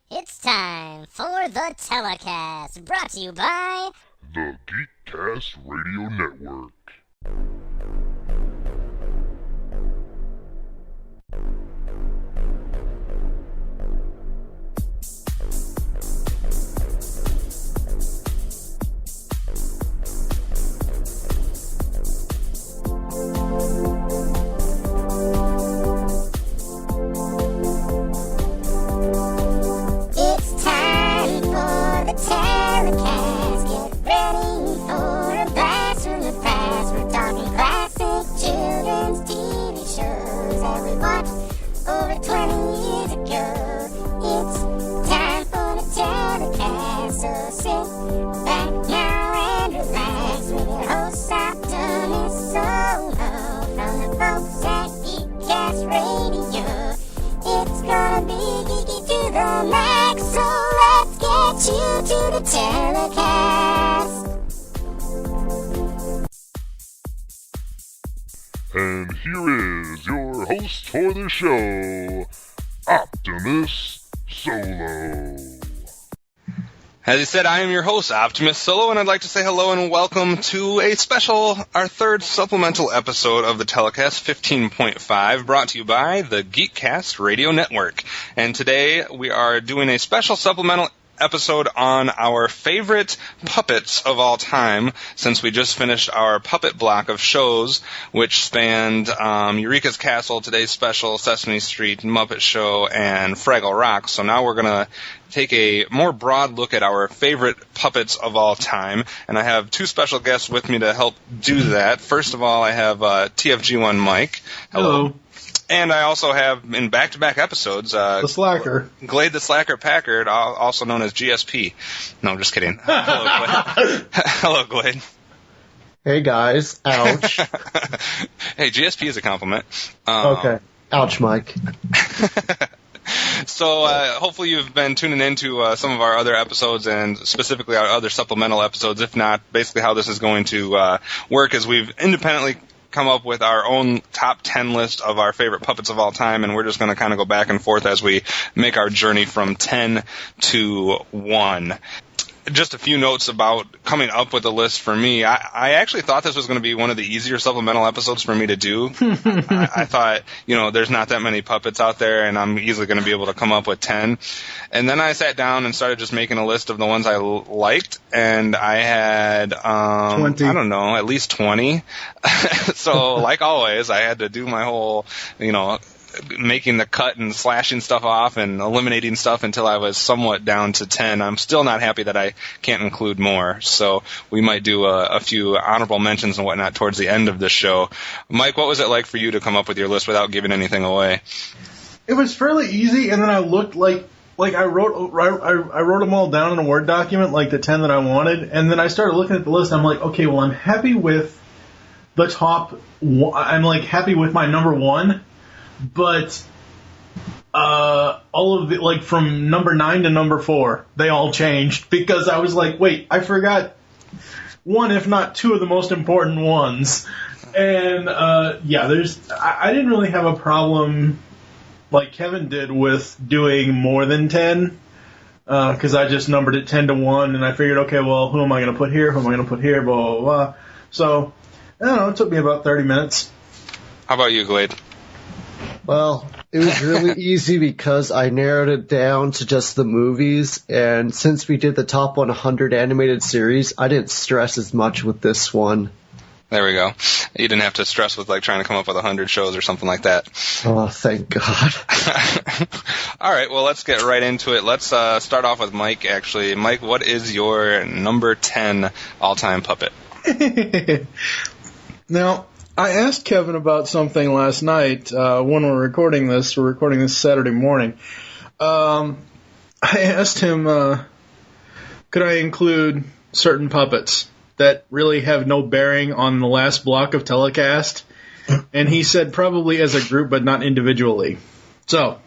It's time for the telecast, brought to you by the Geekcast Radio Network. And here is your host for the show, Optimus Solo. As he said, I am your host, Optimus Solo, and I'd like to say hello and welcome to our third supplemental episode of the Telecast 15.5, brought to you by the Geekcast Radio Network. And today we are doing a special supplemental episode on our favorite puppets of all time, since we just finished our puppet block of shows, which spanned Eureka's Castle, Today's Special, Sesame Street, Muppet Show, and Fraggle Rock. So now we're going to take a more broad look at our favorite puppets of all time, and I have two special guests with me to help do that. First of all, I have TFG1 Mike. Hello. And I also have, in back-to-back episodes, the Slacker. Glade the Slacker Packard, also known as GSP. No, I'm just kidding. Hello, Glade. Hello, Glade. Hey, guys. Ouch. Hey, GSP is a compliment. Okay. Ouch, Mike. So hopefully you've been tuning into some of our other episodes, and specifically our other supplemental episodes. If not, basically how this is going to work is we've independently come up with our own top 10 list of our favorite puppets of all time, and we're just going to kind of go back and forth as we make our journey from 10 to 1. Just a few notes about coming up with a list for me. I actually thought this was going to be one of the easier supplemental episodes for me to do. I thought, there's not that many puppets out there, and I'm easily going to be able to come up with 10. And then I sat down and started just making a list of the ones I liked, and I had, 20. I don't know, at least 20. So, like always, I had to do my whole, making the cut and slashing stuff off and eliminating stuff until I was somewhat down to 10. I'm still not happy that I can't include more, so we might do a few honorable mentions and whatnot towards the end of the show. Mike, what was it like for you to come up with your list without giving anything away? It was fairly easy, and then I looked like I wrote them all down in a Word document, like the 10 that I wanted, and then I started looking at the list, and I'm like, okay, well, I'm happy with the top, I'm like happy with my number 1, but all of the, from number 9 to number 4, they all changed, because I was like, wait, I forgot one, if not two, of the most important ones. And I didn't really have a problem like Kevin did with doing more than 10, because I just numbered it 10 to 1, and I figured, okay, well, who am I going to put here, blah, blah, blah. So, I don't know, it took me about 30 minutes. How about you, Glade? Well, it was really easy because I narrowed it down to just the movies, and since we did the top 100 animated series, I didn't stress as much with this one. There we go. You didn't have to stress with trying to come up with 100 shows or something like that. Oh, thank God. All right, well, let's get right into it. Let's start off with Mike, actually. Mike, what is your number 10 all-time puppet? Now, I asked Kevin about something last night when we're recording this. We're recording this Saturday morning. I asked him, could I include certain puppets that really have no bearing on the last block of telecast? And he said probably as a group, but not individually. So,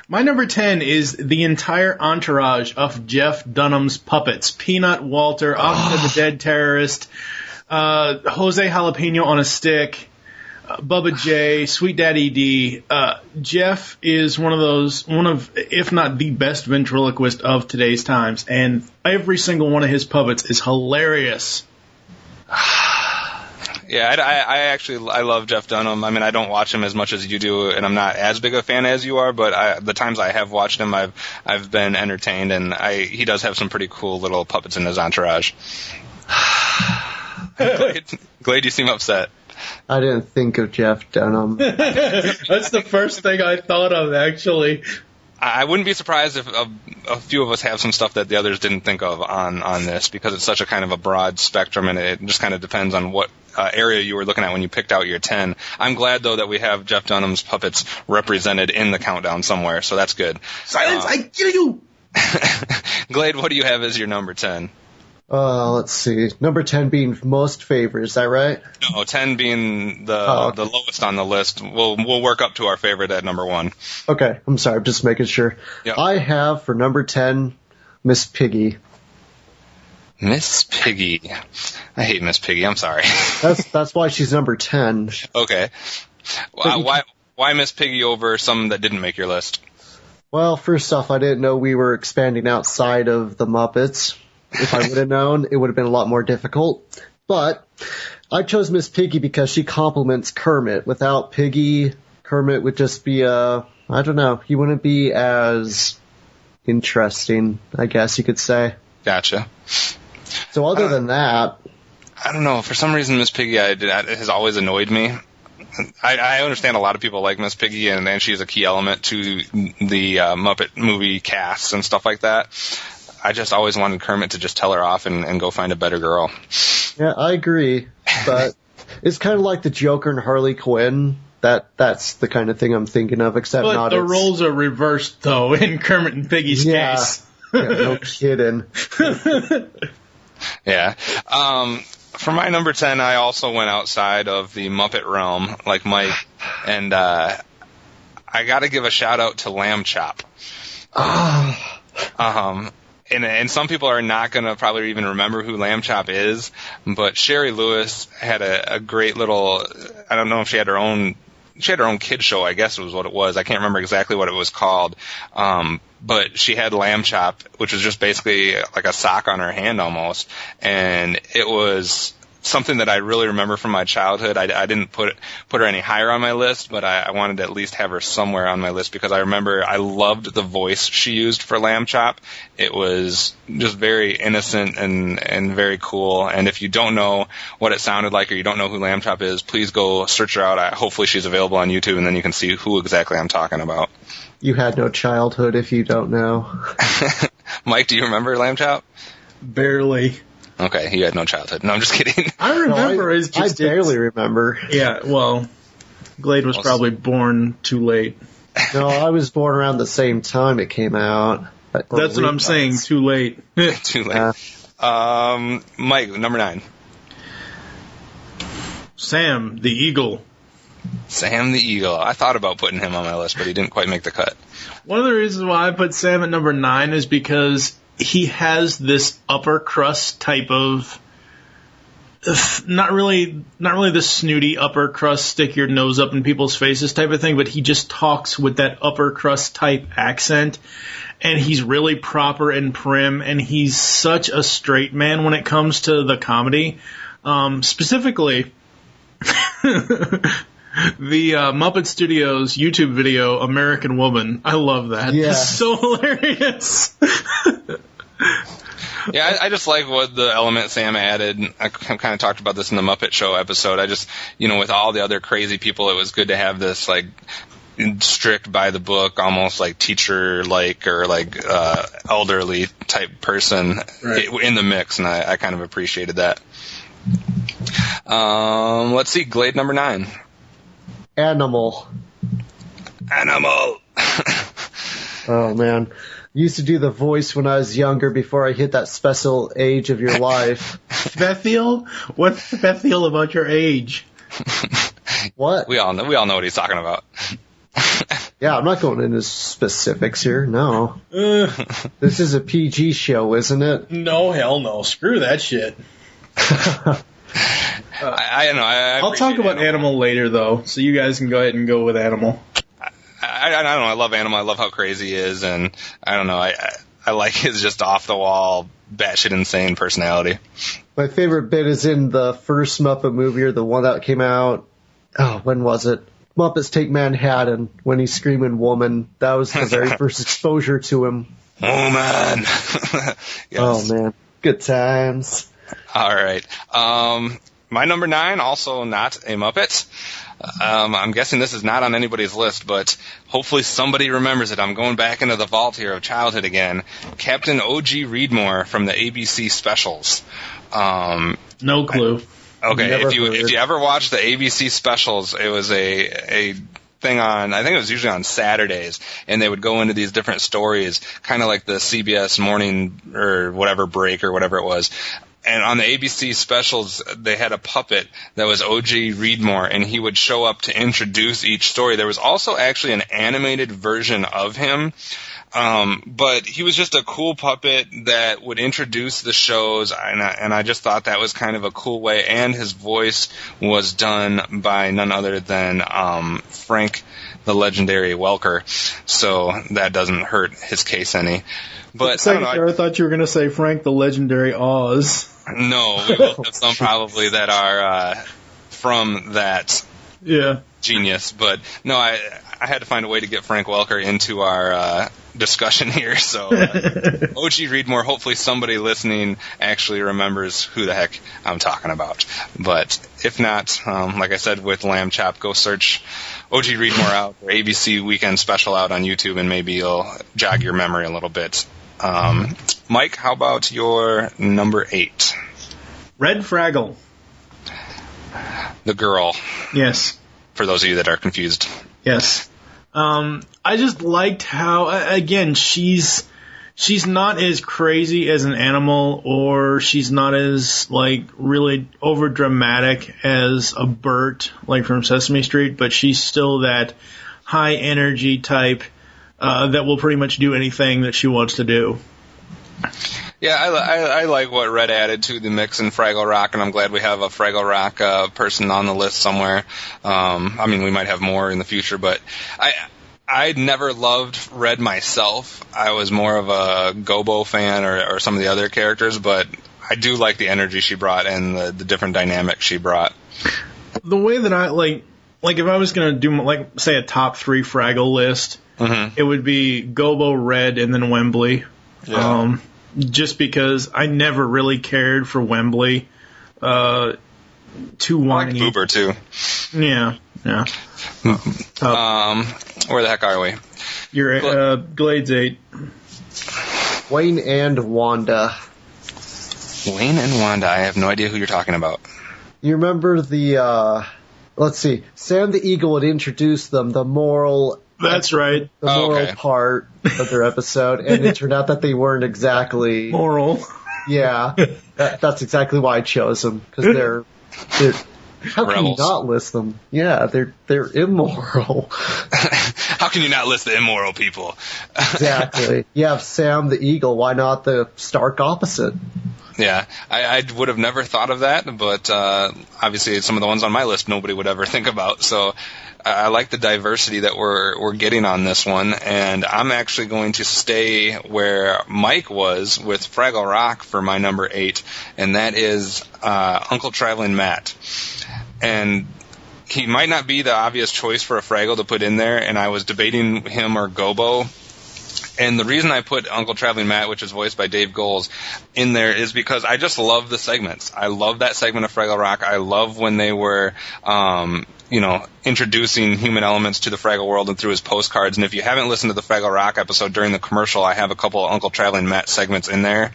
my number 10 is the entire entourage of Jeff Dunham's puppets. Peanut, Walter, Officer the Dead Terrorist, Jose Jalapeno on a Stick, Bubba J, Sweet Daddy D. Jeff is one of, if not the best ventriloquist of today's times, and every single one of his puppets is hilarious. Yeah, I love Jeff Dunham. I mean, I don't watch him as much as you do, and I'm not as big a fan as you are, but the times I have watched him, I've been entertained, and he does have some pretty cool little puppets in his entourage. Glade, you seem upset. I didn't think of Jeff Dunham. That's the first thing I thought of, actually. I wouldn't be surprised if a few of us have some stuff that the others didn't think of on this, because it's such a kind of a broad spectrum, and it just kind of depends on what area you were looking at when you picked out your 10. I'm glad, though, that we have Jeff Dunham's puppets represented in the countdown somewhere, so that's good. Silence, I kill you! Glade, what do you have as your number 10? Let's see. Number 10 being most favorite, is that right? No, 10 being the lowest on the list. We'll work up to our favorite at number 1. Okay, I'm sorry, I'm just making sure. Yep. I have for number 10, Miss Piggy. Miss Piggy. I hate Miss Piggy, I'm sorry. That's why she's number 10. Okay. Why Miss Piggy over some that didn't make your list? Well, first off, I didn't know we were expanding outside of the Muppets. If I would have known, it would have been a lot more difficult. But I chose Miss Piggy because she complements Kermit. Without Piggy, Kermit would just be I don't know, he wouldn't be as interesting, I guess you could say. Gotcha. So other than that... I don't know, for some reason Miss Piggy has always annoyed me. I understand a lot of people like Miss Piggy, and she's a key element to the Muppet movie casts and stuff like that. I just always wanted Kermit to just tell her off and go find a better girl. Yeah, I agree. But it's kind of like the Joker and Harley Quinn. That's the kind of thing I'm thinking of, except but not. The roles are reversed, though, in Kermit and Piggy's case. Yeah, no kidding. Yeah. For my number 10, I also went outside of the Muppet realm, like Mike, and I got to give a shout out to Lamb Chop. And some people are not going to probably even remember who Lamb Chop is, but Sherry Lewis had a great little, I don't know if she had her own kid show, I guess was what it was. I can't remember exactly what it was called. But she had Lamb Chop, which was just basically like a sock on her hand almost. And it was something that I really remember from my childhood. I didn't put her any higher on my list, but I wanted to at least have her somewhere on my list because I remember I loved the voice she used for Lamb Chop. It was just very innocent and very cool. And if you don't know what it sounded like or you don't know who Lamb Chop is, please go search her out. Hopefully she's available on YouTube, and then you can see who exactly I'm talking about. You had no childhood if you don't know. Mike, do you remember Lamb Chop? Barely. Okay, he had no childhood. No, I'm just kidding. I remember. I barely remember. Yeah, well, Glade was probably born too late. No, I was born around the same time it came out. That's what I'm saying, too late. Too late. Mike, number 9. Sam, the Eagle. Sam the Eagle. I thought about putting him on my list, but he didn't quite make the cut. One of the reasons why I put Sam at number 9 is because he has this upper crust type of, not really the snooty upper crust, stick your nose up in people's faces type of thing, but he just talks with that upper crust type accent, and he's really proper and prim, and he's such a straight man when it comes to the comedy. Specifically, the Muppet Studios YouTube video, American Woman. I love that. Yeah. It's so hilarious. Yeah, I just like what the element Sam added. I kind of talked about this in the Muppet Show episode. I just, with all the other crazy people, it was good to have this, like, strict by the book, almost like teacher-like or like elderly type person in the mix, and I kind of appreciated that. Let's see, Glade number 9. Animal. Oh, man. Used to do the voice when I was younger before I hit that special age of your life. Bethiel? What's Bethiel about your age? What? We all know what he's talking about. Yeah, I'm not going into specifics here, no. This is a PG show, isn't it? No, hell no. Screw that shit. I know. I'll talk about Animal later, though, so you guys can go ahead and go with Animal. I don't know. I love Animal. I love how crazy he is, and I don't know. I like his just off the wall, batshit insane personality. My favorite bit is in the first Muppet movie, or the one that came out. Oh, when was it? Muppets Take Manhattan, when he's screaming "woman." That was the very first exposure to him. Woman. Yes. Oh man, good times. All right. My number 9, also not a Muppet. I'm guessing this is not on anybody's list, but hopefully somebody remembers it. I'm going back into the vault here of childhood again. Captain O.G. Reedmore from the ABC specials. No clue. Okay, if you ever watched the ABC specials, it was a thing on, I think it was usually on Saturdays, and they would go into these different stories, kind of like the CBS morning or whatever break or whatever it was. And on the ABC specials, they had a puppet that was O.G. Reedmore, and he would show up to introduce each story. There was also actually an animated version of him, but he was just a cool puppet that would introduce the shows, and I just thought that was kind of a cool way. And his voice was done by none other than Frank the Legendary Welker, so that doesn't hurt his case any. But I don't know. I thought you were going to say Frank the Legendary Oz. No, we both have some probably that are from that genius. But no, I had to find a way to get Frank Welker into our discussion here. So O.G. Reedmore, hopefully somebody listening actually remembers who the heck I'm talking about. But if not, like I said with Lamb Chop, go search O.G. Reedmore out, or ABC Weekend Special out on YouTube, and maybe you'll jog your memory a little bit. Mike, how about your number 8? Red Fraggle. The girl. Yes. For those of you that are confused. Yes. I just liked how, again, she's not as crazy as an animal, or she's not as, like, really over dramatic as a Bert, like from Sesame Street, but she's still that high energy type that will pretty much do anything that she wants to do. Yeah, I like what Red added to the mix in Fraggle Rock, and I'm glad we have a Fraggle Rock person on the list somewhere. I mean, we might have more in the future, but I never loved Red myself. I was more of a Gobo fan or some of the other characters, but I do like the energy she brought and the different dynamics she brought. The way that I, like if I was going to do, like, say a top 3 Fraggle list, it would be Gobo, Red, and then Wembley. Yeah. Just because I never really cared for Wembley. Too whiny. I like Boober, too. Yeah. Where the heck are we? You're Glade's 8. Wayne and Wanda. Wayne and Wanda. I have no idea who you're talking about. You remember the, let's see, Sam the Eagle would introduce them, the moral... That's right. The moral part of their episode, and it turned out that they weren't exactly... moral. Yeah. That's exactly why I chose them, because they're how can you not list them? Yeah, they're immoral. How can you not list the immoral people? Exactly. You have Sam the Eagle, why not the stark opposite? Yeah, I would have never thought of that, but obviously some of the ones on my list nobody would ever think about, so I like the diversity that we're getting on this one, and I'm actually going to stay where Mike was with Fraggle Rock for my number 8, and that is Uncle Traveling Matt. And he might not be the obvious choice for a Fraggle to put in there, and I was debating him or Gobo. And the reason I put Uncle Traveling Matt, which is voiced by Dave Goelz, in there is because I just love the segments. I love that segment of Fraggle Rock. I love when they were, introducing human elements to the Fraggle world and through his postcards. And if you haven't listened to the Fraggle Rock episode during the commercial, I have a couple of Uncle Traveling Matt segments in there,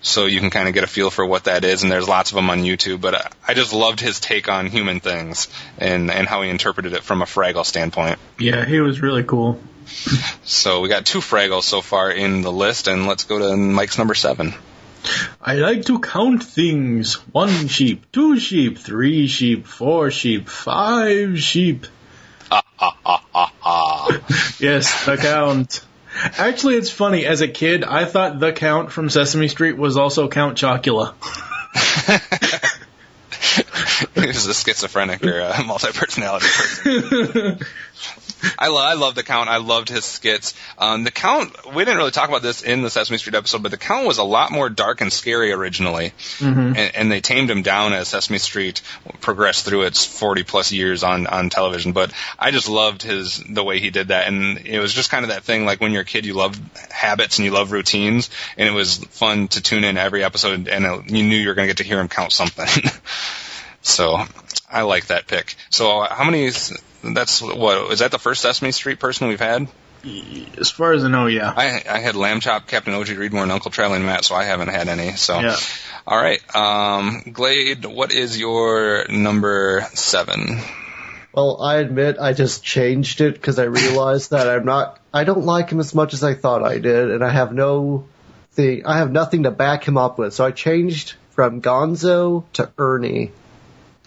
so you can kind of get a feel for what that is. And there's lots of them on YouTube. But I just loved his take on human things and how he interpreted it from a Fraggle standpoint. Yeah, he was really cool. So we got 2 Fraggles so far in the list, and let's go to Mike's number 7. I like to count things. 1 sheep, 2 sheep, 3 sheep, 4 sheep, 5 sheep. Yes, the Count. Actually, it's funny. As a kid, I thought the Count from Sesame Street was also Count Chocula. He was a schizophrenic or a multi-personality person. I love the Count. I loved his skits. The Count, we didn't really talk about this in the Sesame Street episode, but the Count was a lot more dark and scary originally, and they tamed him down as Sesame Street progressed through its 40-plus years on television. But I just loved the way he did that, and it was just kind of that thing, like when you're a kid, you love habits and you love routines, and it was fun to tune in every episode, and you knew you were going to get to hear him count something. So I like that pick. So how many... That's what, is that the first Sesame Street person we've had? As far as I know, yeah. I had Lamb Chop, Captain O.G. Reedmore, and Uncle Traveling Matt, so I haven't had any. So, yeah. All right, Glade, what is your number 7? Well, I admit I just changed it because I realized that I don't like him as much as I thought I did, and I have nothing to back him up with. So I changed from Gonzo to Ernie.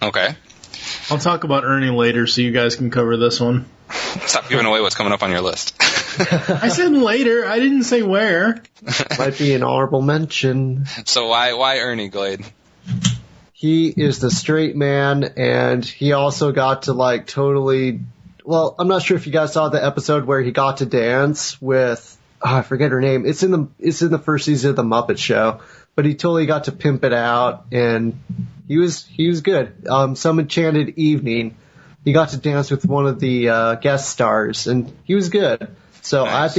Okay. I'll talk about Ernie later so you guys can cover this one. Stop giving away what's coming up on your list. I said later. I didn't say where. Might be an honorable mention. So why Ernie, Glade? He is the straight man, and he also got to totally... Well, I'm not sure if you guys saw the episode where he got to dance with... I forget her name. It's in the first season of The Muppet Show. But he totally got to pimp it out, and he was good. Some Enchanted Evening, he got to dance with one of the guest stars, and he was good. So nice. I have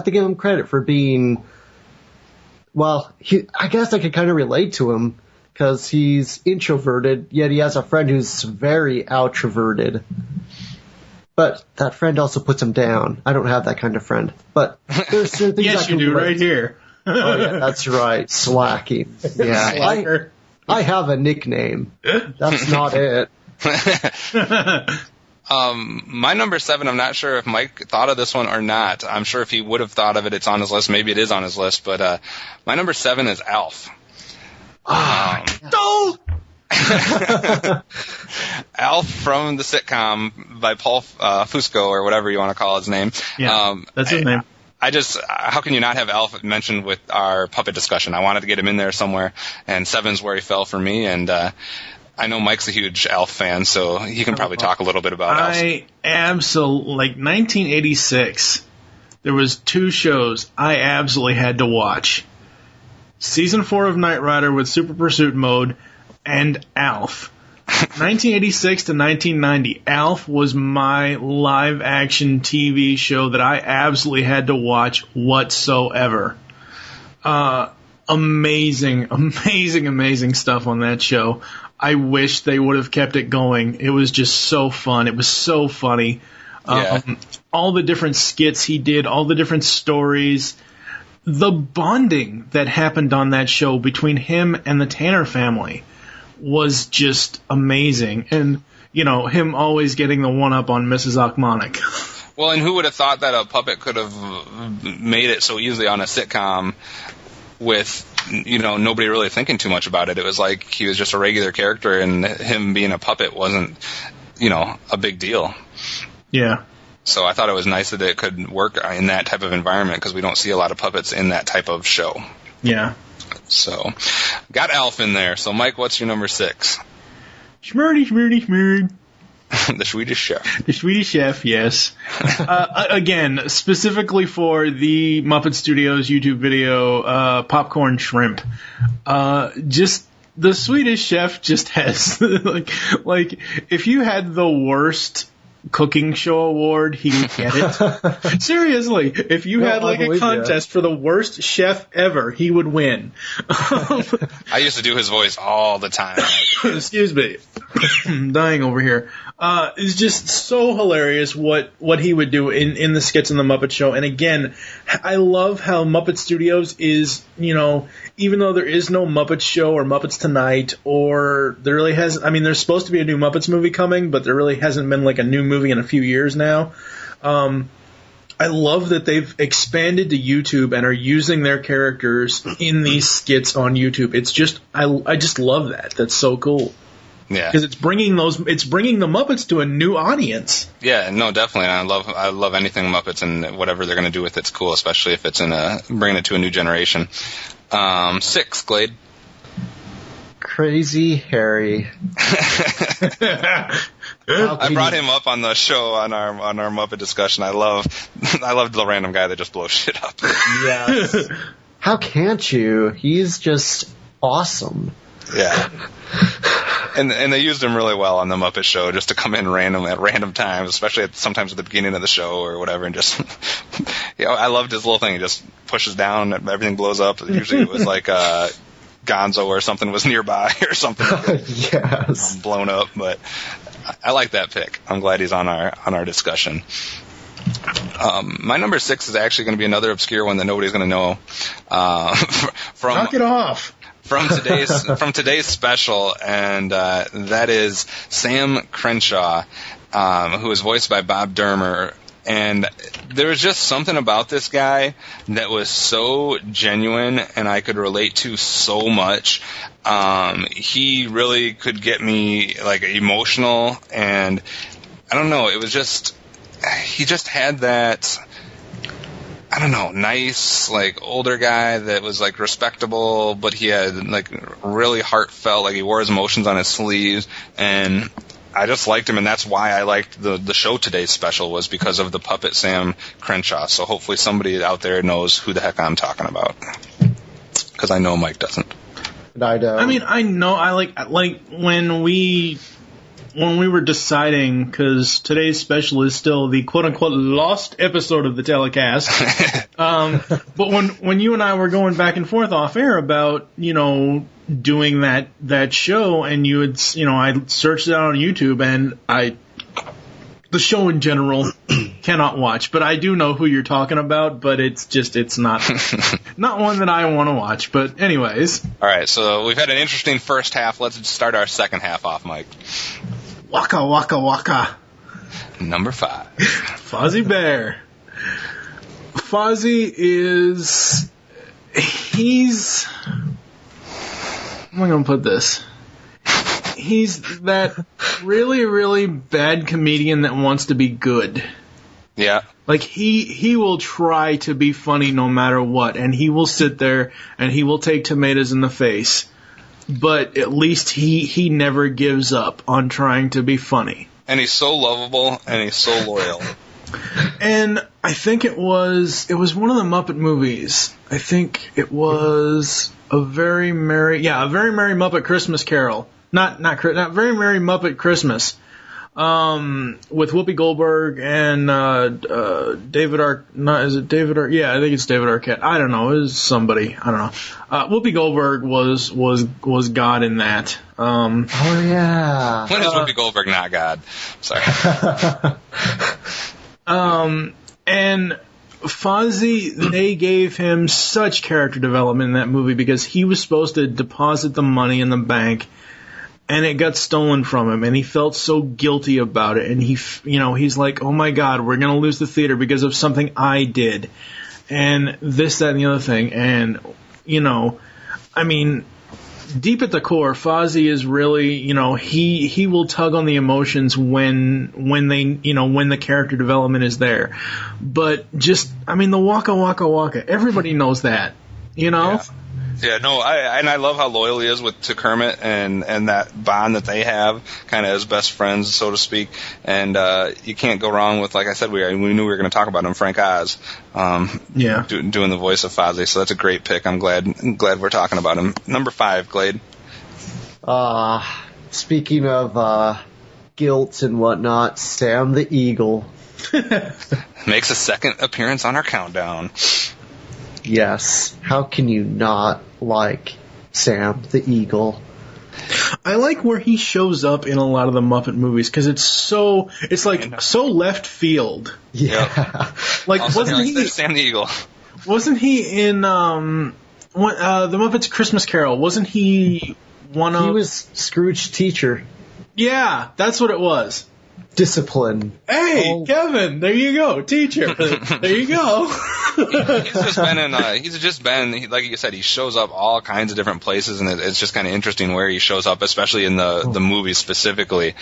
to give him credit for being. Well, I guess I could kind of relate to him because he's introverted, yet he has a friend who's very outroverted. But that friend also puts him down. I don't have that kind of friend. But there's certain things yes, you do, right here. Oh, yeah, that's right. Slacking. Yeah. Slacker. I have a nickname. That's not it. My number 7, I'm not sure if Mike thought of this one or not. I'm sure if he would have thought of it, it's on his list. Maybe it is on his list. But my number 7 is Alf. Alf from the sitcom by Paul Fusco, or whatever you want to call his name. Yeah, that's his name. How can you not have Alf mentioned with our puppet discussion? I wanted to get him in there somewhere, and 7's where he fell for me, and I know Mike's a huge Alf fan, so he can probably talk a little bit about Alf. 1986, there was 2 shows I absolutely had to watch. Season 4 of Knight Rider with Super Pursuit Mode, and Alf. 1986 to 1990, Alf was my live-action TV show that I absolutely had to watch whatsoever. Amazing stuff on that show. I wish they would have kept it going. It was just so fun. It was so funny. Yeah. All the different skits he did, all the different stories. The bonding that happened on that show between him and the Tanner family was just amazing. And, him always getting the one-up on Mrs. Achmonic. Well, and who would have thought that a puppet could have made it so easily on a sitcom with, nobody really thinking too much about it. It was like he was just a regular character, and him being a puppet wasn't, a big deal. Yeah. So I thought it was nice that it could work in that type of environment, because we don't see a lot of puppets in that type of show. Yeah. So, got Alf in there. So, Mike, what's your number 6? Schmurdy. The Swedish Chef. The Swedish Chef, yes. Again, specifically for the Muppet Studios YouTube video, Popcorn Shrimp. Just the Swedish Chef just has like if you had the worst cooking show award, he would get it. Seriously, if you had a contest for the worst chef ever, he would win. I used to do his voice all the time. Excuse me. I'm dying over here. It's just so hilarious what he would do in the skits in the Muppet Show. And again, I love how Muppet Studios is, even though there is no Muppet Show or Muppets Tonight, or there really has, there's supposed to be a new Muppets movie coming, but there really hasn't been a new movie in a few years now. I love that they've expanded to YouTube and are using their characters in these skits on YouTube. It's just, I just love that. That's so cool. Yeah, because it's bringing the Muppets to a new audience. Yeah, no, definitely. And I love anything Muppets, and whatever they're going to do with it's cool, especially if it's bringing it to a new generation. 6, Glade. Crazy Harry. I brought him up on the show on our Muppet discussion. I love the random guy that just blows shit up. Yes. How can't you? He's just awesome. Yeah. And they used him really well on the Muppet Show, just to come in at random times, especially sometimes at the beginning of the show or whatever, and just I loved his little thing. He just pushes down, and everything blows up. Usually it was like Gonzo or something was nearby or something. Yes. Blown up, but I like that pick. I'm glad he's on our discussion. My number 6 is actually going to be another obscure one that nobody's going to know. Knock it off. From today's special, and that is Sam Crenshaw, who is voiced by Bob Dermer. And there was just something about this guy that was so genuine, and I could relate to so much. He really could get me like emotional, and I don't know. It was just he just had that. I don't know, nice, like, older guy that was, like, respectable, but he had, like, really heartfelt, like, he wore his emotions on his sleeves, and I just liked him, and that's why I liked the show Today's Special, was because of the puppet Sam Crenshaw, so hopefully somebody out there knows who the heck I'm talking about, because I know Mike doesn't. I don't. I mean, I know, I like, when we were deciding, because Today's Special is still the quote-unquote lost episode of the telecast, but when you and I were going back and forth off air about, doing that show, and you had, I searched it out on YouTube, and the show in general cannot watch, but I do know who you're talking about, but it's not one that I want to watch, but anyways. All right, so we've had an interesting first half. Let's start our second half off, Mike. Waka Waka Waka. Number 5. Fozzie Bear. Fozzie he's, how am I going to put this? He's that really, really bad comedian that wants to be good. Yeah. Like, he will try to be funny no matter what, and he will sit there and he will take tomatoes in the face. But at least he never gives up on trying to be funny. And he's so lovable, and he's so loyal. And I think it was one of the Muppet movies. I think it was a Very Merry Muppet Christmas Carol. Not Very Merry Muppet Christmas. With Whoopi Goldberg and David is it David Arquette? Yeah, I think it's David Arquette. I don't know. It was somebody. I don't know. Whoopi Goldberg was God in that. Oh yeah. When is Whoopi Goldberg not God? Sorry. And Fozzie, they gave him such character development in that movie because he was supposed to deposit the money in the bank, and it got stolen from him, and he felt so guilty about it, and he's like, oh my God, we're going to lose the theater because of something I did, and this, that, and the other thing, and, I mean, deep at the core, Fozzie is really, he will tug on the emotions when the character development is there, but just, I mean, the Waka Waka Waka, everybody knows that, Yeah, no, I love how loyal he is to Kermit and that bond that they have, kind of as best friends, so to speak. And you can't go wrong with, like I said, we knew we were going to talk about him, Frank Oz, doing the voice of Fozzie. So that's a great pick. I'm glad we're talking about him. Number 5, Glade. Speaking of guilt and whatnot, Sam the Eagle. Makes a second appearance on our countdown. Yes. How can you not like Sam the Eagle? I like where he shows up in a lot of the Muppet movies because it's so left field. Yeah. Like, wasn't he Sam the Eagle? Wasn't he in the Muppets Christmas Carol? Wasn't he one of? He was Scrooge's teacher. Yeah, that's what it was. Discipline. Hey, Kevin, there you go, teacher. There you go. He's just been, like you said, he shows up all kinds of different places, and it's just kind of interesting where he shows up, especially in the movies specifically.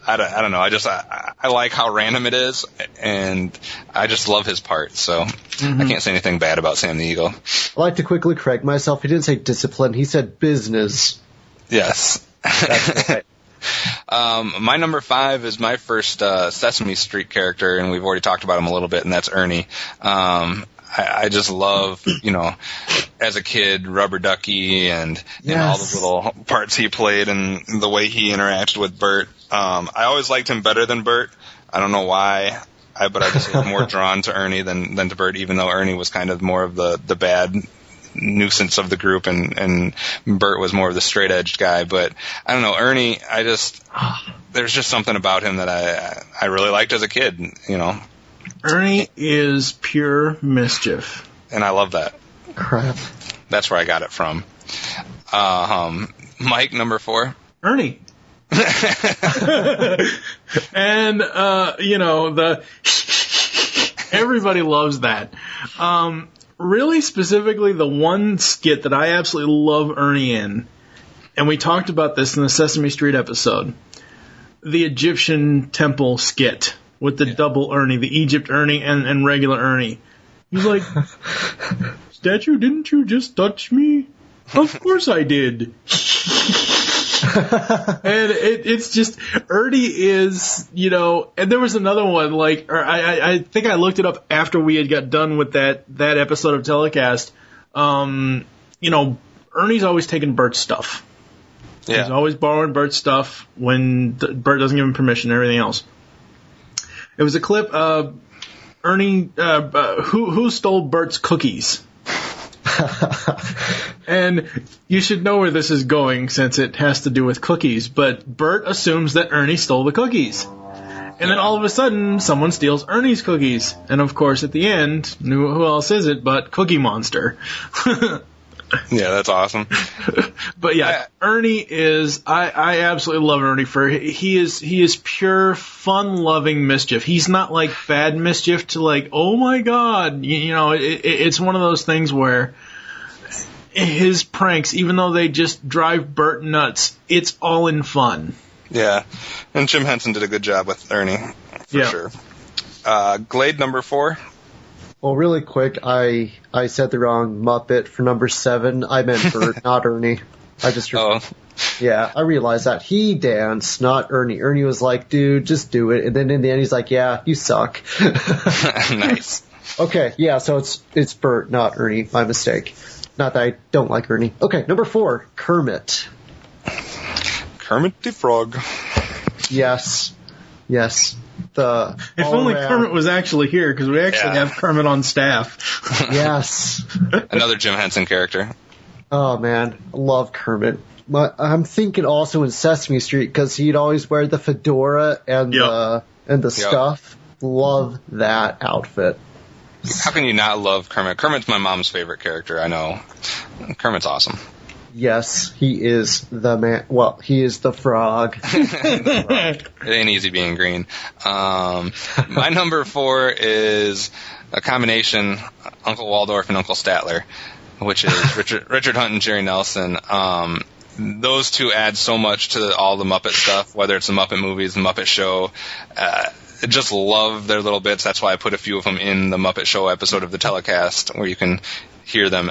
I don't know. I like how random it is, and I just love his part. So I can't say anything bad about Sam the Eagle. I like to quickly correct myself. He didn't say discipline. He said business. Yes. That's right. My number 5 is my first Sesame Street character, and we've already talked about him a little bit, and that's Ernie. I just love, as a kid, Rubber Ducky and all the little parts he played and the way he interacted with Bert. I always liked him better than Bert. I don't know why, but I just was more drawn to Ernie than to Bert, even though Ernie was kind of more of the bad nuisance of the group, and Bert was more of the straight-edged guy. But I don't know, Ernie, there's just something about him that I really liked as a kid, Ernie is pure mischief. And I love that. Crap. That's where I got it from. Mike, number 4. Ernie. And, everybody loves that. Really specifically, the one skit that I absolutely love Ernie in, and we talked about this in the Sesame Street episode, the Egyptian temple skit with the double Ernie, the Egypt Ernie and regular Ernie. He's like, statue, didn't you just touch me? Of course I did. And it's just, Ernie is, and there was another one, I think I looked it up after we had got done with that episode of Telecast. Ernie's always taking Bert's stuff. Yeah. He's always borrowing Bert's stuff when Bert doesn't give him permission and everything else. It was a clip of Ernie, who stole Bert's cookies? And you should know where this is going since it has to do with cookies, but Bert assumes that Ernie stole the cookies. And then all of a sudden, someone steals Ernie's cookies. And of course, at the end, who else is it but Cookie Monster? Yeah, that's awesome. But yeah, Ernie is, I absolutely love Ernie he is pure fun-loving mischief. He's not like bad mischief to like, oh my god, it's one of those things where his pranks, even though they just drive Bert nuts, it's all in fun. Yeah, and Jim Henson did a good job with Ernie, for sure. Glade, number 4. Well, really quick, I said the wrong Muppet for number 7. I meant Bert, not Ernie. Yeah, I realized that. He danced, not Ernie. Ernie was like, dude, just do it. And then in the end, he's like, yeah, you suck. Nice. Okay, yeah, so it's Bert, not Ernie. My mistake. Not that I don't like Ernie. Okay, number 4, Kermit. Kermit the Frog. Yes. If only Kermit was actually here, because we actually have Kermit on staff. Yes. Another Jim Henson character. Oh, man. I love Kermit. I'm thinking also in Sesame Street, because he'd always wear the fedora and the stuff. Love that outfit. How can you not love Kermit? Kermit's my mom's favorite character, I know. Kermit's awesome. Yes, he is the man. Well, he is the frog. It ain't easy being green. My number 4 is a combination Uncle Waldorf and Uncle Statler, which is Richard Hunt and Jerry Nelson. Those two add so much to all the Muppet stuff, whether it's the Muppet movies, the Muppet Show. I just love their little bits. That's why I put a few of them in the Muppet Show episode of the Telecast, where you can hear them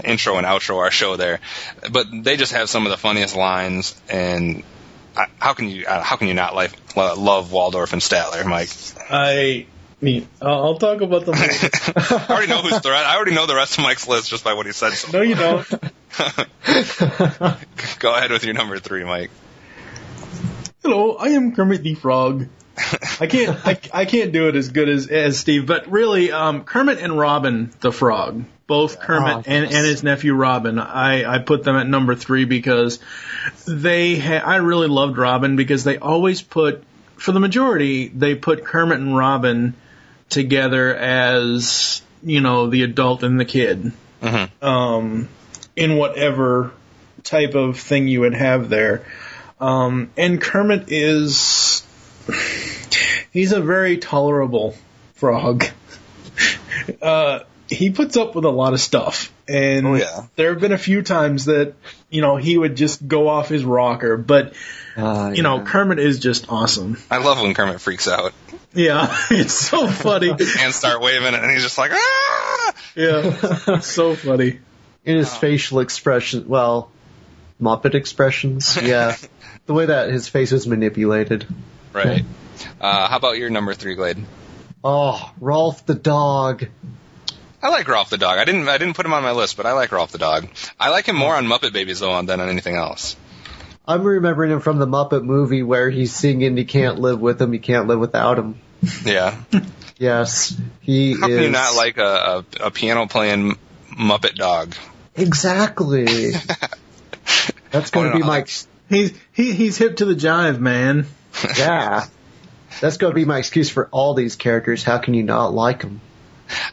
intro and outro our show there. But they just have some of the funniest lines, and how can you not love Waldorf and Statler, Mike? I'll talk about them. I already know the rest of Mike's list just by what he said. No, you don't. Go ahead with your number 3, Mike. Hello, I am Kermit the Frog. I can't do it as good as Steve, but really, Kermit and Robin the Frog, both Kermit and his nephew Robin, I put them at number 3 because I really loved Robin because they always for the majority, they put Kermit and Robin together as, the adult and the kid. Mm-hmm. In whatever type of thing you would have there. And Kermit he's a very tolerable frog. he puts up with a lot of stuff, and there have been a few times that he would just go off his rocker. But Kermit is just awesome. I love when Kermit freaks out. Yeah, it's so funny. His hands start waving, and he's just like, ah! Yeah, it's so funny. In his facial expression, well, Muppet expressions, yeah, the way that his face was manipulated. Right. How about your number 3, Glade? Oh, Rolf the dog. I like Rolf the dog. I didn't put him on my list, but I like Rolf the dog. I like him more on Muppet Babies though than on anything else. I'm remembering him from the Muppet movie where he's singing "You can't live with him, you can't live without him." Yeah. Yes, he is. How can you not like a piano playing Muppet dog? Exactly. That's going to be my. He's hip to the jive, man. Yeah. That's going to be my excuse for all these characters. How can you not like them?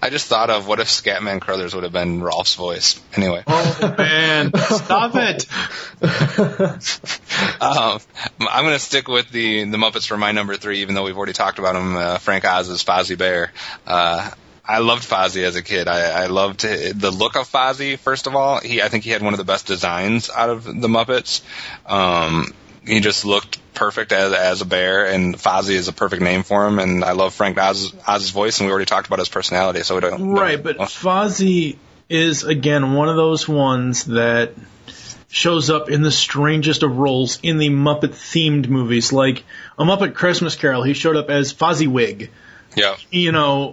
I just thought of what if Scatman Crothers would have been Rolf's voice. Anyway. Oh, man. Stop it. I'm going to stick with the Muppets for my number 3, even though we've already talked about him, Frank Oz's Fozzie Bear. I loved Fozzie as a kid. I loved the look of Fozzie, first of all. I think he had one of the best designs out of the Muppets. He just looked perfect as a bear, and Fozzie is a perfect name for him, and I love Frank Oz's voice, and we already talked about his personality, so we don't... Right, but Fozzie is, again, one of those ones that shows up in the strangest of roles in the Muppet-themed movies. Like, A Muppet Christmas Carol, he showed up as Fozziewig. Yeah.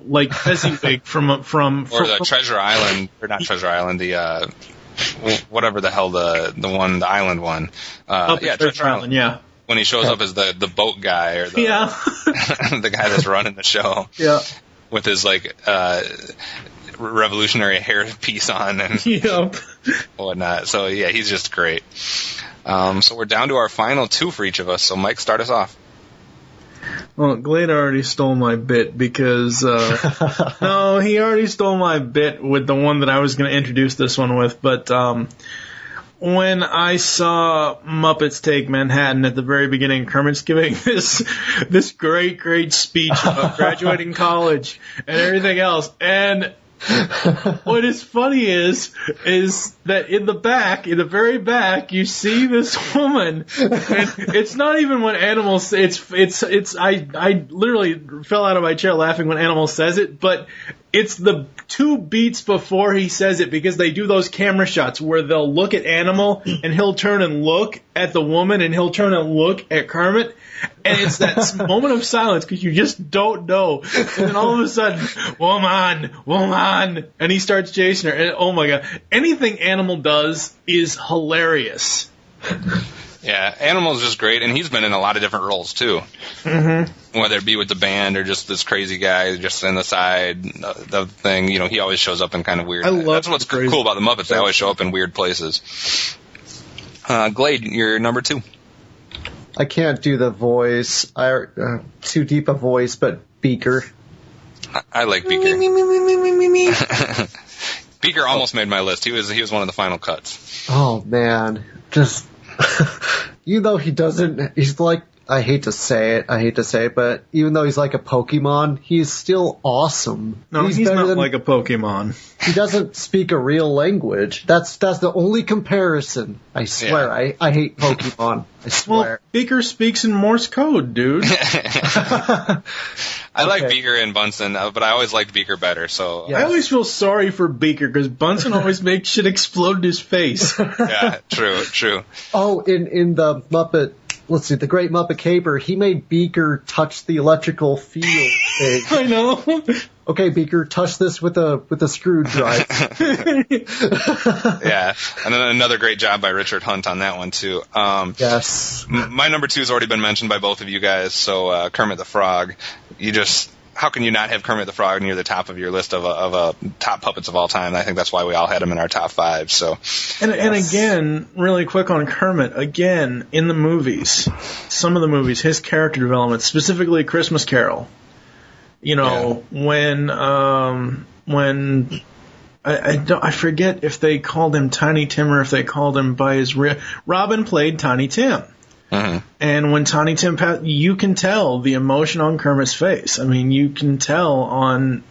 Like Fezziwig from the Treasure Island, or not Treasure Island, the whatever the hell the island one. Treasure Island, yeah. When he shows up as the boat guy or the the guy that's running the show. Yeah. With his revolutionary hair piece on and whatnot. So yeah, he's just great. So we're down to our final 2 for each of us. So Mike, start us off. Well, Glade already stole my bit because no, he already stole my bit with the one that I was going to introduce this one with. But when I saw Muppets Take Manhattan at the very beginning, Kermit's giving this great speech about graduating college and everything else, and what is funny is that in the very back, you see this woman, and it's not even when Animal I literally fell out of my chair laughing when Animal says it, but it's the 2 beats before he says it, because they do those camera shots where they'll look at Animal and he'll turn and look at the woman and he'll turn and look at Kermit. And it's that moment of silence because you just don't know. And then all of a sudden, woman, and he starts chasing her. And oh my God, anything Animal does is hilarious. Yeah, Animal's just great, and he's been in a lot of different roles too. Mm-hmm. Whether it be with the band or just this crazy guy just in the side, the thing. He always shows up in kind of weird. That's what's cool about the Muppets. They always show up in weird places. Glade, you're number 2. I can't do the voice. Too deep a voice, but Beaker. I like Beaker. Beaker almost made my list. He was one of the final cuts. Oh man, just even though he doesn't, he's like, I hate to say it, but even though he's like a Pokemon, he's still awesome. No, he's not like a Pokemon. He doesn't speak a real language. That's the only comparison. I swear, yeah. I hate Pokemon. I swear. Well, Beaker speaks in Morse code, dude. I like Beaker and Bunsen, but I always liked Beaker better. So I always feel sorry for Beaker because Bunsen always makes shit explode in his face. Yeah, true. Oh, in the Muppet. Let's see, the Great Muppet Caper, he made Beaker touch the electrical field thing. I know. Okay, Beaker, touch this with a screwdriver. Yeah, and then another great job by Richard Hunt on that one too. Yes. My number 2 has already been mentioned by both of you guys. So Kermit the Frog, how can you not have Kermit the Frog near the top of your list of top puppets of all time? I think that's why we all had him in our top 5. So, and again, really quick on Kermit. Again, in the movies, some of the movies, his character development, specifically Christmas Carol. When I forget if they called him Tiny Tim or if they called him by his Robin played Tiny Tim. And when Tiny Tim passed, you can tell the emotion on Kermit's face. I mean, you can tell on,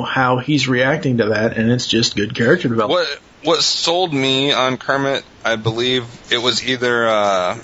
how he's reacting to that, and it's just good character development. What sold me on Kermit, I believe, it was either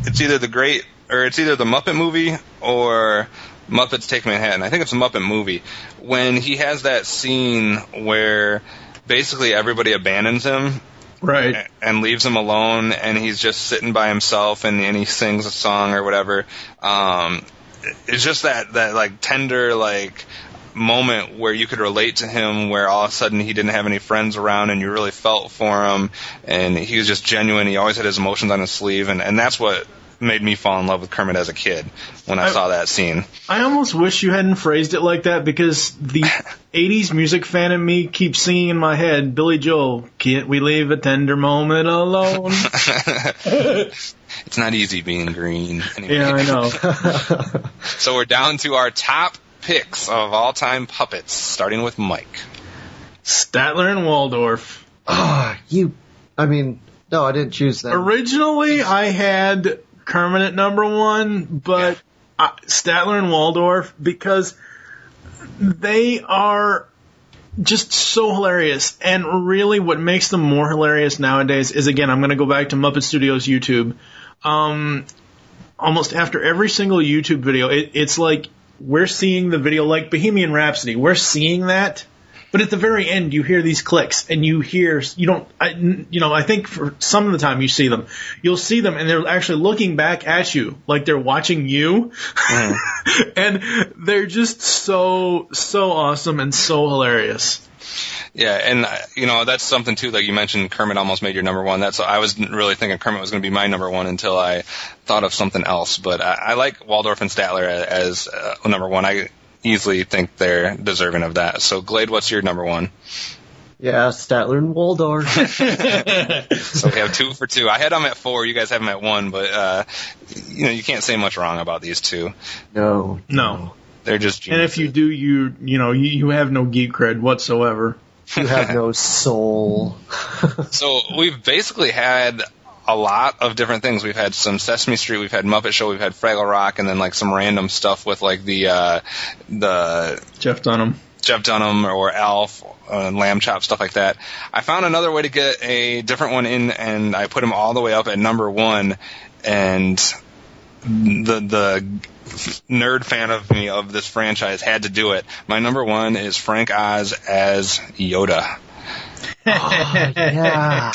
it's either the Muppet movie or Muppets Take Manhattan. I think it's a Muppet movie. When he has that scene where basically everybody abandons him. Right. And leaves him alone, and he's just sitting by himself, and he sings a song or whatever. It's just that like tender like moment where you could relate to him, where all of a sudden he didn't have any friends around, and you really felt for him, and he was just genuine. He always had his emotions on his sleeve, and that's what made me fall in love with Kermit as a kid when I saw that scene. I almost wish you hadn't phrased it like that, because the 80s music fan in me keeps singing in my head, Billy Joel, can't we leave a tender moment alone? It's not easy being green. Anyway. Yeah, I know. So we're down to our top picks of all-time puppets, starting with Mike. Statler and Waldorf. No, I didn't choose that. Originally, I had Kermit at number 1, but Statler and Waldorf, because they are just so hilarious. And really what makes them more hilarious nowadays is, again, I'm going to go back to Muppet Studios YouTube. Almost after every single YouTube video, it's like we're seeing the video, like Bohemian Rhapsody. We're seeing that. But at the very end, you hear these clicks, and I think for some of the time you see them. You'll see them, and they're actually looking back at you, like they're watching you. And they're just so awesome and so hilarious. Yeah, and, that's something, too, like you mentioned, Kermit almost made your number 1. I was really thinking Kermit was going to be my number 1 until I thought of something else. But I like Waldorf and Statler as number 1. I easily think they're deserving of that. So, Glade, what's your number 1? Yeah, Statler and Waldorf. So we have 2 for 2. I had them at 4. You guys have them at 1, but you can't say much wrong about these two. No. They're just geniuses. And if you do, you have no geek cred whatsoever. You have no soul. So we've basically had a lot of different things. We've had some Sesame Street, we've had Muppet Show, we've had Fraggle Rock, and then like some random stuff with like the Jeff Dunham or Alf, Lamb Chop, stuff like that. I found another way to get a different one in, and I put him all the way up at number 1. And the nerd fan of me of this franchise had to do it. My number 1 is Frank Oz as Yoda. Yeah.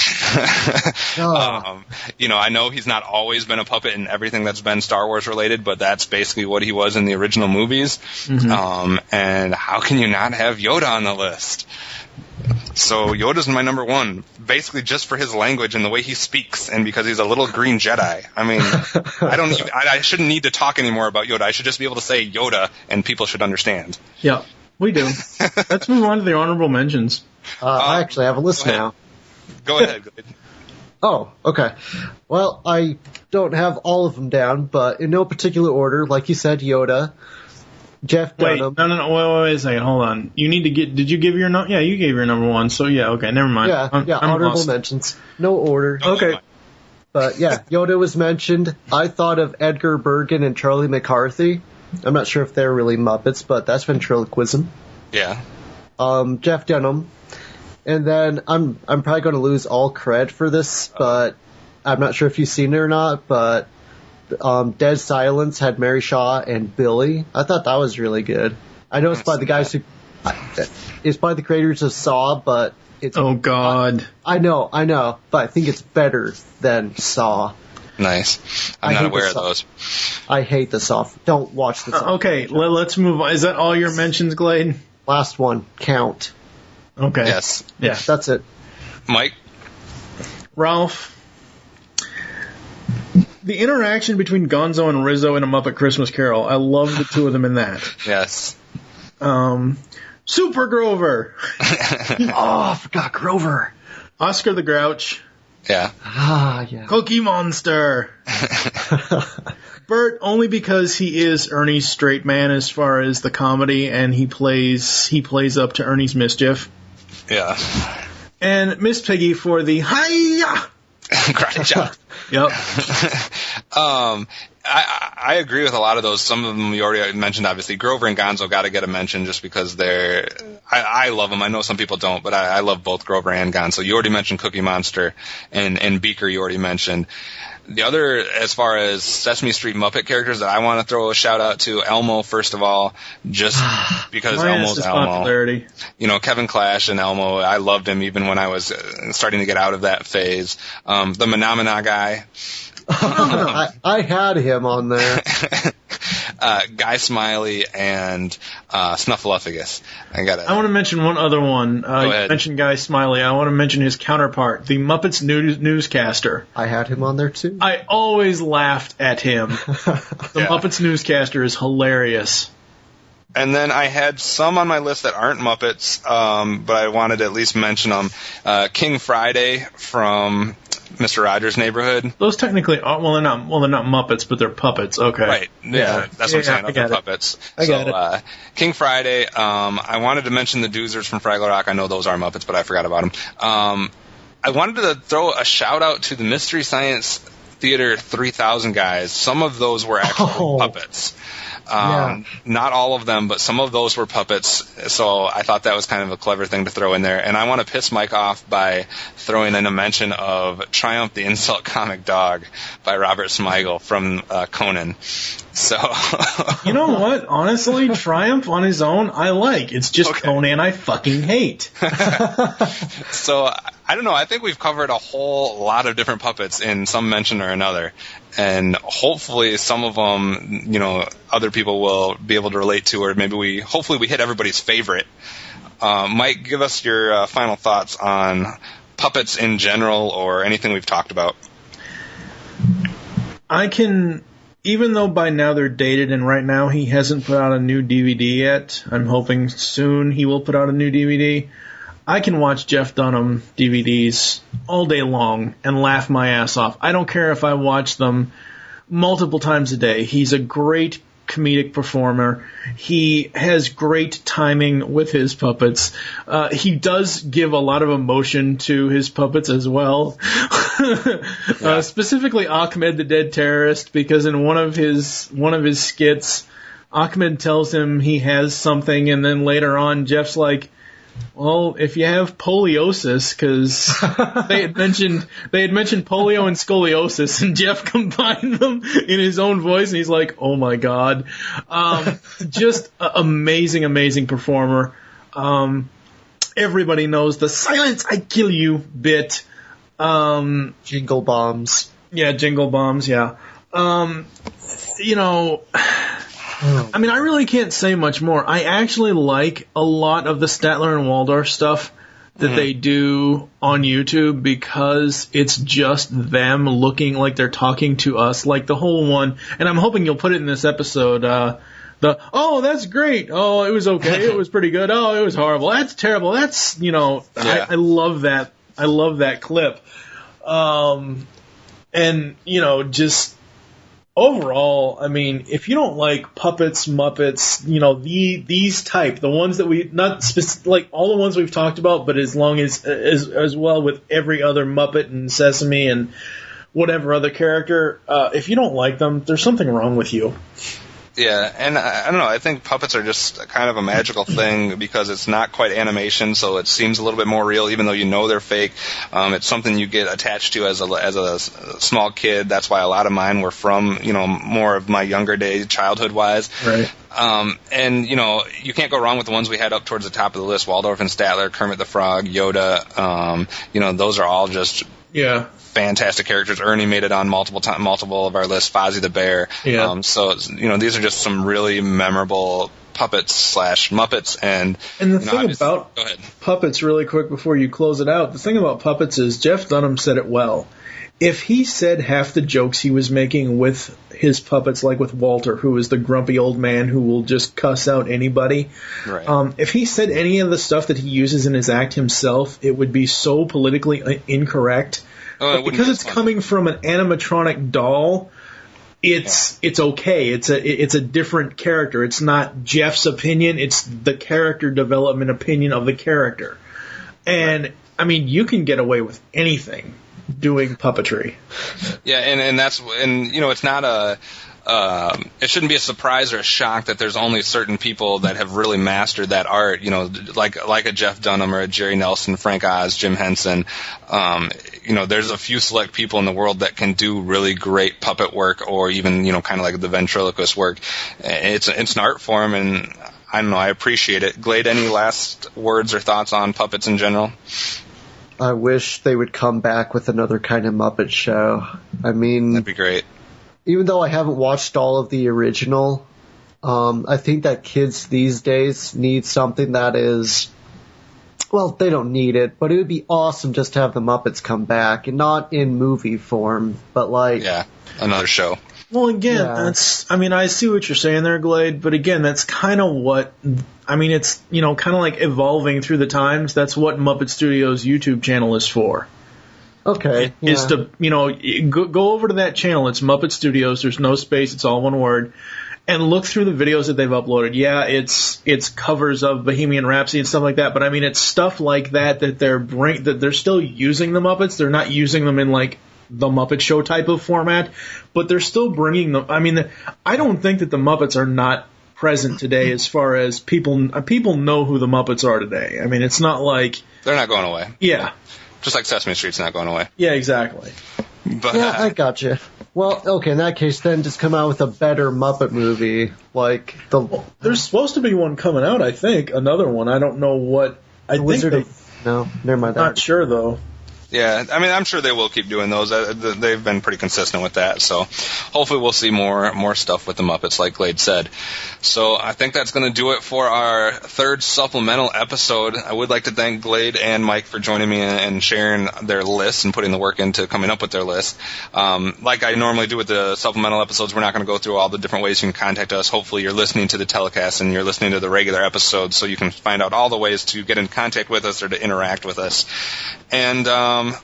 I know he's not always been a puppet in everything that's been Star Wars related, but that's basically what he was in the original movies. Mm-hmm. And how can you not have Yoda on the list? So Yoda's my number 1, basically just for his language and the way he speaks, and because he's a little green Jedi. I mean, I shouldn't need to talk anymore about Yoda. I should just be able to say Yoda, and people should understand. Yeah, we do. Let's move on to the honorable mentions. I actually have a list now. Go ahead. Oh, okay. Well, I don't have all of them down, but in no particular order. Like you said, Yoda, Jeff Dunham. No, wait a second. Hold on. You need to did you give your number? Yeah, you gave your number 1, so yeah, okay, never mind. Yeah, I'm honorable lost. mentions. No order. Okay. But yeah, Yoda was mentioned. I thought of Edgar Bergen and Charlie McCarthy. I'm not sure if they're really Muppets, but that's ventriloquism. Yeah. Jeff Dunham. And then I'm probably going to lose all cred for this, but I'm not sure if you've seen it or not, but Dead Silence had Mary Shaw and Billy. I thought that was really good. I know it's by the guys it's by the creators of Saw, but it's... Oh, God. I know, but I think it's better than Saw. Nice. I'm not aware of those. I hate the Saw. Don't watch the Saw. Okay, let's move on. Is that all your mentions, Glade? Last one. Count. Okay. Yes. Yeah, that's it. Mike? Ralph? The interaction between Gonzo and Rizzo in A Muppet Christmas Carol. I love the two of them in that. Yes. Super Grover. Oh, I forgot Grover. Oscar the Grouch. Yeah. Ah, yeah. Cookie Monster. Bert, only because he is Ernie's straight man as far as the comedy, and he plays up to Ernie's mischief. Yeah. And Miss Piggy for the hi-ya. Karate chop. Yep. I agree with a lot of those. Some of them you already mentioned, obviously. Grover and Gonzo got to get a mention just because I love them. I know some people don't, but I love both Grover and Gonzo. You already mentioned Cookie Monster and Beaker you already mentioned. The other, as far as Sesame Street Muppet characters that I want to throw a shout out to, Elmo, first of all, just because Elmo's Elmo. Popularity. You know, Kevin Clash and Elmo, I loved him even when I was starting to get out of that phase. The Menomina guy. I had him on there. Guy Smiley and Snuffleupagus. I want to mention one other one. You mentioned Guy Smiley. I want to mention his counterpart, the Muppets newscaster. I had him on there too. I always laughed at him. The Muppets newscaster is hilarious. And then I had some on my list that aren't Muppets, but I wanted to at least mention them. King Friday from Mr. Rogers' Neighborhood. Those technically are, they're not Muppets, but they're puppets. Okay. Right. Yeah, that's what I'm saying. They're puppets. I got it. King Friday, I wanted to mention the Doozers from Fraggle Rock. I know those are Muppets, but I forgot about them. I wanted to throw a shout out to the Mystery Science Theater 3000 guys. Some of those were actually puppets. Not all of them, but some of those were puppets, so I thought that was kind of a clever thing to throw in there. And I want to piss Mike off by throwing in a mention of Triumph the Insult Comic Dog by Robert Smigel from Conan. So, you know what? Honestly, Triumph on his own, I like. It's just Conan I fucking hate. So, I don't know. I think we've covered a whole lot of different puppets in some mention or another. And hopefully some of them, you know, other people will be able to relate to, or maybe hopefully we hit everybody's favorite. Mike, give us your final thoughts on puppets in general or anything we've talked about. Even though by now they're dated and right now he hasn't put out a new DVD yet, I'm hoping soon he will put out a new DVD. I can watch Jeff Dunham DVDs all day long and laugh my ass off. I don't care if I watch them multiple times a day. He's a great comedic performer. He has great timing with his puppets. He does give a lot of emotion to his puppets as well. Specifically Ahmed the Dead Terrorist, because in one of his skits, Ahmed tells him he has something, and then later on Jeff's like, well, if you have poliosis, because they had mentioned polio and scoliosis, and Jeff combined them in his own voice, and he's like, "Oh my god!" Just amazing performer. Everybody knows the "Silence, I kill you" bit. Jingle bombs. Yeah, jingle bombs. Yeah. You know. I mean, I really can't say much more. I actually like a lot of the Statler and Waldorf stuff that they do on YouTube because it's just them looking like they're talking to us, like the whole one. And I'm hoping you'll put it in this episode. Oh, that's great. Oh, it was okay. It was pretty good. Oh, it was horrible. That's terrible. That's, you know, I love that. I love that clip. And, you know, just overall, I mean, if you don't like puppets, Muppets, you know, these type, the ones that we, not like all the ones we've talked about, but as well with every other Muppet and Sesame and whatever other character, if you don't like them, there's something wrong with you. Yeah, and I don't know, I think puppets are just kind of a magical thing because it's not quite animation, so it seems a little bit more real, even though you know they're fake. It's something you get attached to as a small kid. That's why a lot of mine were from, you know, more of my younger days, childhood-wise. Right. And, you know, you can't go wrong with the ones we had up towards the top of the list, Waldorf and Statler, Kermit the Frog, Yoda. You know, those are all just... Yeah. Fantastic characters. Ernie made it on multiple of our lists. Fozzie the Bear. Yeah. So you know, these are just some really memorable puppets / Muppets. And the thing about puppets, really quick before you close it out, the thing about puppets is Jeff Dunham said it well. If he said half the jokes he was making with his puppets, like with Walter, who is the grumpy old man who will just cuss out anybody, right. If he said any of the stuff that he uses in his act himself, it would be so politically incorrect. But because it's coming from an animatronic doll, it's okay. It's a different character. It's not Jeff's opinion. It's the character development opinion of the character. And I mean, you can get away with anything doing puppetry. Yeah, and that's, and you know, it's not a, it shouldn't be a surprise or a shock that there's only certain people that have really mastered that art, you know, like a Jeff Dunham or a Jerry Nelson, Frank Oz, Jim Henson. You know, there's a few select people in the world that can do really great puppet work, or even, you know, kind of like the ventriloquist work. It's an art form, and I don't know, I appreciate it. Glade, any last words or thoughts on puppets in general? I wish they would come back with another kind of Muppet show. I mean, That'd be great. Even though I haven't watched all of the original, I think that kids these days need something that is, well, they don't need it, but it would be awesome just to have the Muppets come back, and not in movie form, but like... Yeah, another show. Well, again, Yeah. that's, I mean, I see what you're saying there, Glade, but again, that's kind of what, I mean, it's, you know, kind of like evolving through the times. That's what Muppet Studios' YouTube channel is for. Okay. Is yeah. to, you know, go over to that channel. It's Muppet Studios. There's no space. It's all one word. And look through the videos that they've uploaded. Yeah, it's covers of Bohemian Rhapsody and stuff like that, but I mean, it's stuff like that that they're still using the Muppets. They're not using them in like the Muppet Show type of format, but they're still bringing them. I mean, I don't think that the Muppets are not present today as far as people know who the Muppets are today. I mean, it's not like... They're not going away. Yeah. Just like Sesame Street's not going away. Yeah, exactly. But, Yeah, I gotcha. Well, okay, in that case, then just come out with a better Muppet movie, like the... Well, there's supposed to be one coming out, I think. Another one. I don't know what... I think Wizard of... No, never mind that. Not sure, though. yeah, I mean, I'm sure they will keep doing those. They've been pretty consistent with that, so hopefully we'll see more stuff with the Muppets, like Glade said. So I think that's going to do it for our third supplemental episode. I would like to thank Glade and Mike for joining me and sharing their lists and putting the work into coming up with their list. Like I normally do with the supplemental episodes, we're not going to go through all the different ways you can contact us. Hopefully you're listening to the telecast and you're listening to the regular episodes, so you can find out all the ways to get in contact with us or to interact with us. And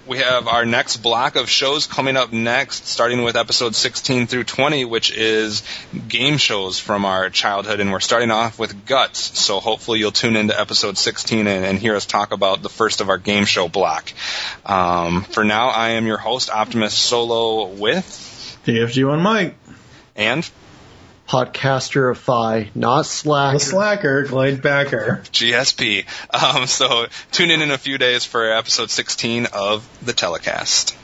we have our next block of shows coming up next, starting with episodes 16 through 20, which is game shows from our childhood, and we're starting off with Guts. So hopefully you'll tune into episode 16 and hear us talk about the first of our game show block. For now, I am your host, Optimus Solo, with... TFG1 Mike. And... Podcaster of Phi, not Slacker. The Slacker, Glade Backer. GSP. So tune in a few days for episode 16 of the telecast.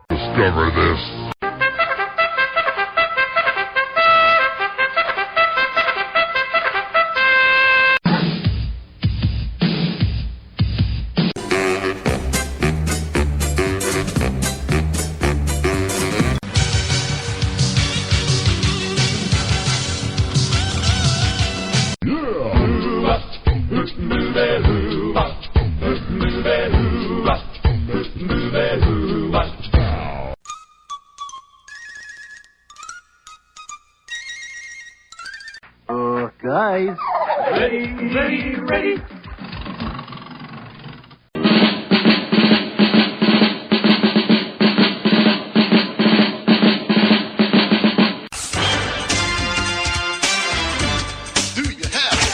Discover this. Guys. Ready. Do you have it?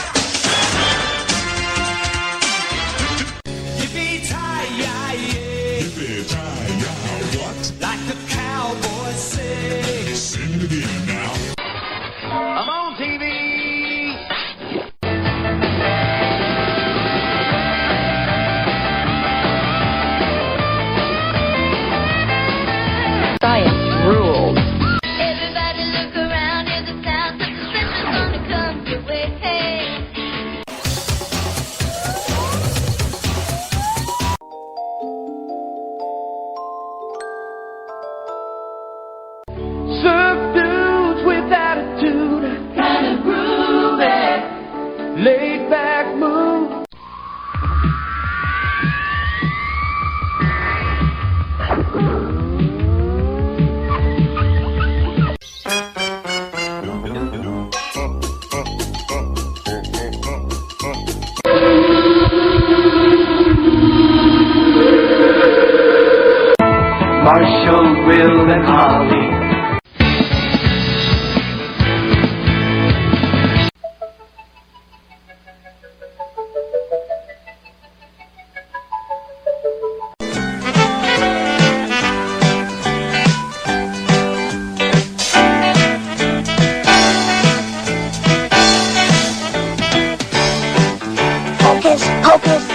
focus.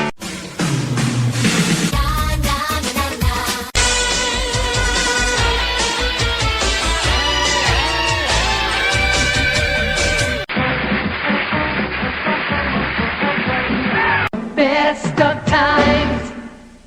Best of times.